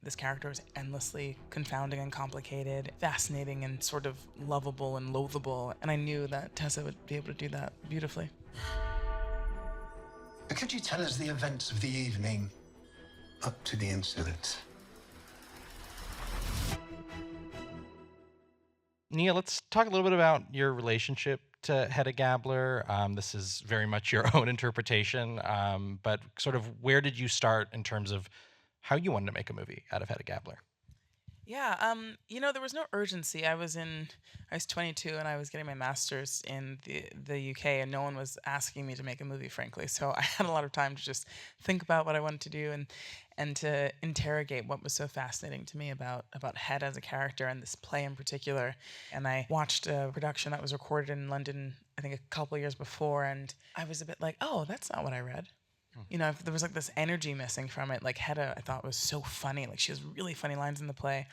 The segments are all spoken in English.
This character is endlessly confounding and complicated, fascinating and sort of lovable and loathable, and I knew that Tessa would be able to do that beautifully. Could you tell us the events of the evening up to the incident? Nia, let's talk a little bit about your relationship to Hedda Gabler. This is very much your own interpretation, but sort of where did you start in terms of how you wanted to make a movie out of Hedda Gabler? Yeah, there was no urgency. I was 22 and I was getting my master's in the UK, and no one was asking me to make a movie, frankly. So I had a lot of time to just think about what I wanted to do and to interrogate what was so fascinating to me about Head as a character and this play in particular. And I watched a production that was recorded in London, I think a couple years before, and I was a bit like, oh, that's not what I read. If there was like this energy missing from it. Like Hedda, I thought was so funny. Like she has really funny lines in the play,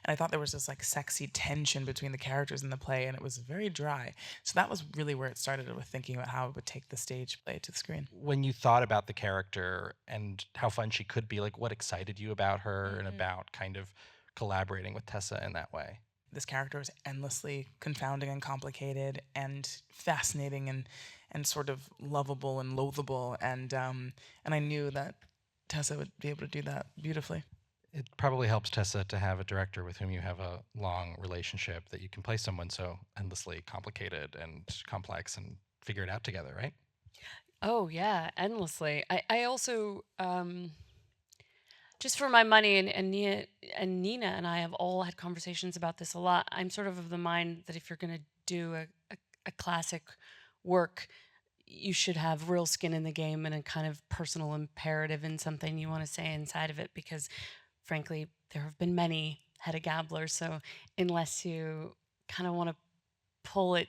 and I thought there was this like sexy tension between the characters in the play, and it was very dry. So that was really where it started with thinking about how it would take the stage play to the screen. When you thought about the character and how fun she could be, like what excited you about her and about kind of collaborating with Tessa in that way? This character is endlessly confounding and complicated and fascinating and sort of lovable and loathable, and I knew that Tessa would be able to do that beautifully. It probably helps Tessa to have a director with whom you have a long relationship that you can play someone so endlessly complicated and complex and figure it out together, right? Oh yeah, endlessly. I also just for my money and Nia and Nina and I have all had conversations about this a lot. I'm sort of the mind that if you're gonna do a classic work, you should have real skin in the game and a kind of personal imperative and something you want to say inside of it because frankly, there have been many Hedda Gablers, so unless you kind of want to pull it,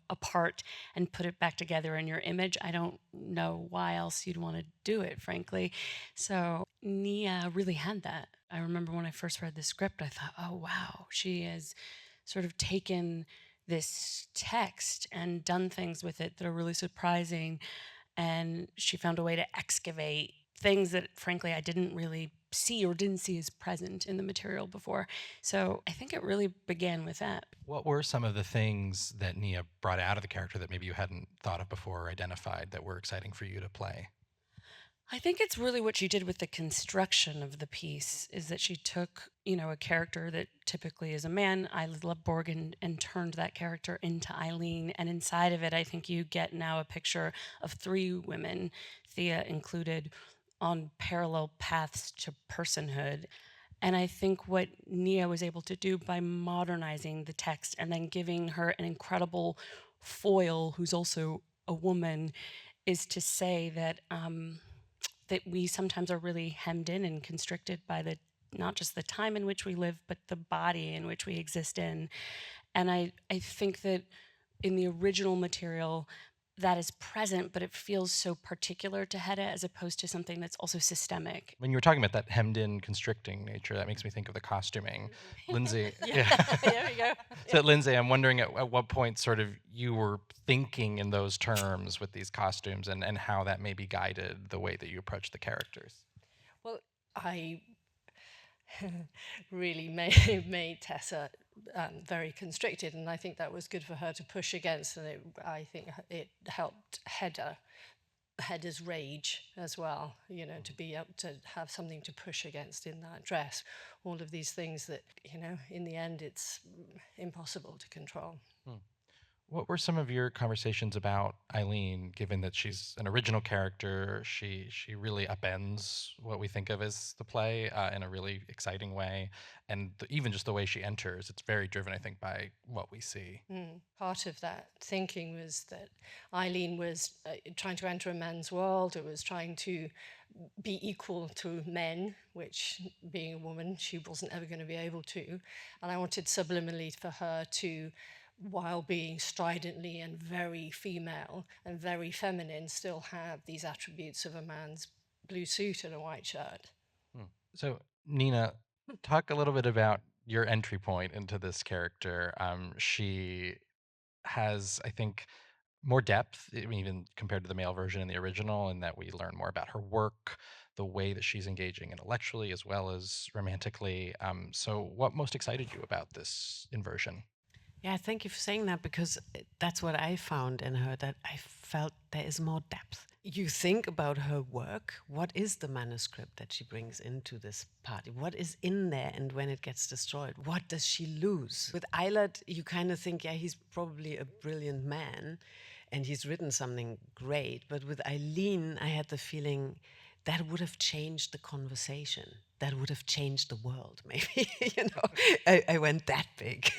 apart and put it back together in your image, I don't know why else you'd want to do it, frankly. So Nia really had that. I remember when I first read the script, I thought, oh wow, she has sort of taken this text and done things with it that are really surprising. And she found a way to excavate things that, frankly, I didn't really see or didn't see as present in the material before. So I think it really began with that. What were some of the things that Nia brought out of the character that maybe you hadn't thought of before or identified that were exciting for you to play? I think it's really what she did with the construction of the piece is that she took, a character that typically is a man, Isla Borg, and turned that character into Eileene. And inside of it, I think you get now a picture of three women, Thea included, on parallel paths to personhood. And I think what Nia was able to do by modernizing the text and then giving her an incredible foil, who's also a woman, is to say that that we sometimes are really hemmed in and constricted by the not just the time in which we live, but the body in which we exist in. And I think that in the original material, that is present, but it feels so particular to Hedda as opposed to something that's also systemic. When you were talking about that hemmed in, constricting nature, that makes me think of the costuming. Lindsay, Yeah, there we go. So Lindsay, I'm wondering at what point sort of you were thinking in those terms with these costumes and how that maybe guided the way that you approach the characters. Well, I really made Tessa very constricted, and I think that was good for her to push against, and I think it helped Hedda's rage as well, to be able to have something to push against in that dress. All of these things that, in the end, it's impossible to control. What were some of your conversations about Eileene, given that she's an original character? She really upends what we think of as the play in a really exciting way, and even just the way she enters, it's very driven, I think, by what we see. Part of that thinking was that Eileene was trying to enter a man's world. It was trying to be equal to men, which, being a woman, she wasn't ever going to be able to. And I wanted subliminally for her to, while being stridently and very female and very feminine, still have these attributes of a man's blue suit and a white shirt. So, Nina, talk a little bit about your entry point into this character. She has, I think, more depth, I mean, even compared to the male version in the original, in that we learn more about her work. the way that she's engaging intellectually as well as romantically. So, what most excited you about this inversion? Yeah, thank you for saying that because that's what I found in her, that I felt there is more depth. You think about her work, what is the manuscript that she brings into this party? What is in there, and when it gets destroyed, what does she lose? With Eilert, you kind of think, yeah, he's probably a brilliant man and he's written something great. But with Eileene, I had the feeling that would have changed the conversation. That would have changed the world, maybe. I went that big,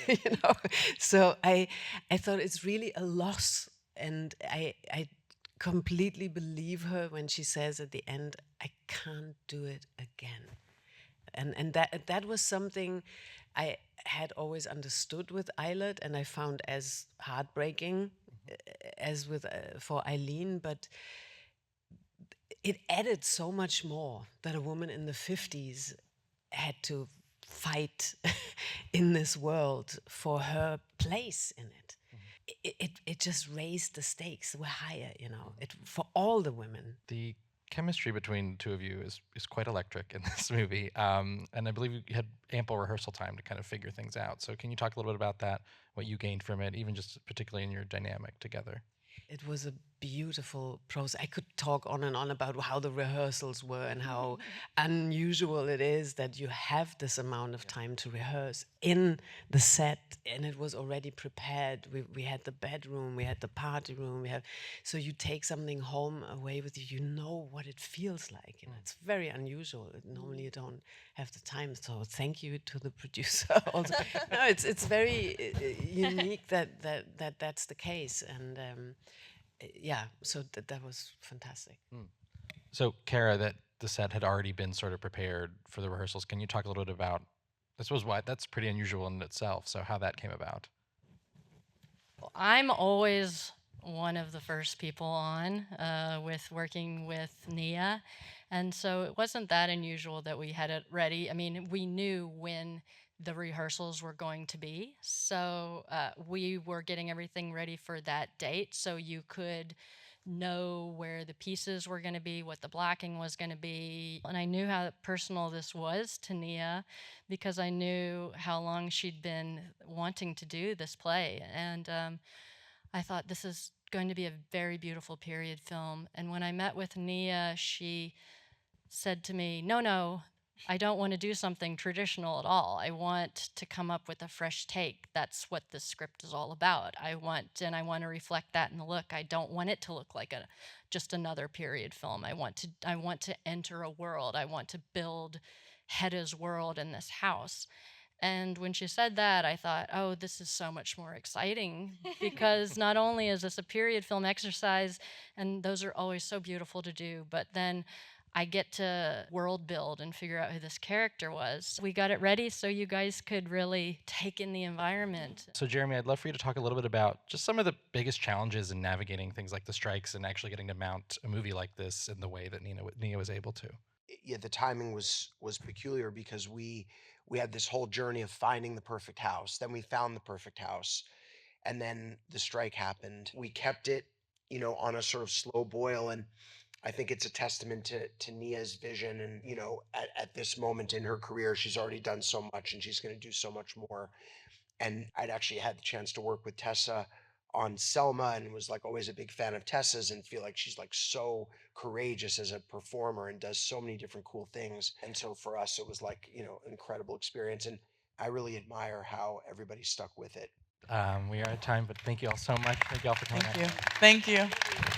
So I thought it's really a loss, and I completely believe her when she says at the end, "I can't do it again," and that was something I had always understood with Eilert, and I found as heartbreaking as with for Eileene, but it added so much more that a woman in the 50s had to fight in this world for her place in it. It just raised the stakes were higher, for all the women. The chemistry between the two of you is quite electric in this movie, and I believe you had ample rehearsal time to kind of figure things out. So can you talk a little bit about that, what you gained from it, even just particularly in your dynamic together? It was a beautiful process. I could talk on and on about how the rehearsals were and how unusual it is that you have this amount of time to rehearse in the set, and it was already prepared. We had the bedroom, we had the party room, so you take something home away with you. You know what it feels like, and it's very unusual. Normally you don't have the time. So thank you to the producer. Also, no, it's very unique that's the case, and. Yeah, so that was fantastic. So, Cara, that the set had already been sort of prepared for the rehearsals. Can you talk a little bit about, I suppose, why that's pretty unusual in itself, so how that came about? I'm always one of the first people on with working with Nia. And so it wasn't that unusual that we had it ready. I mean, we knew when the rehearsals were going to be. So we were getting everything ready for that date. So you could know where the pieces were going to be, what the blocking was going to be. And I knew how personal this was to Nia because I knew how long she'd been wanting to do this play. And I thought this is going to be a very beautiful period film. And when I met with Nia, she said to me, no, I don't want to do something traditional at all. I want to come up with a fresh take. That's what the script is all about. I want to reflect that in the look. I don't want it to look like just another period film. I want to enter a world. I want to build Hedda's world in this house. And when she said that, I thought, oh, this is so much more exciting because not only is this a period film exercise, and those are always so beautiful to do, but then I get to world build and figure out who this character was. We got it ready so you guys could really take in the environment. So, Jeremy, I'd love for you to talk a little bit about just some of the biggest challenges in navigating things like the strikes and actually getting to mount a movie like this in the way that Nia was able to. Yeah, the timing was peculiar because we had this whole journey of finding the perfect house. Then we found the perfect house, and then the strike happened. We kept it, on a sort of slow boil, and I think it's a testament to Nia's vision. And at this moment in her career, she's already done so much, and she's going to do so much more. And I'd actually had the chance to work with Tessa on Selma, and was like always a big fan of Tessa's, and feel like she's like so courageous as a performer and does so many different cool things. And so for us, it was like, an incredible experience. And I really admire how everybody stuck with it. We are at time, but thank you all so much. Thank you all for coming. Thank you. Thank you.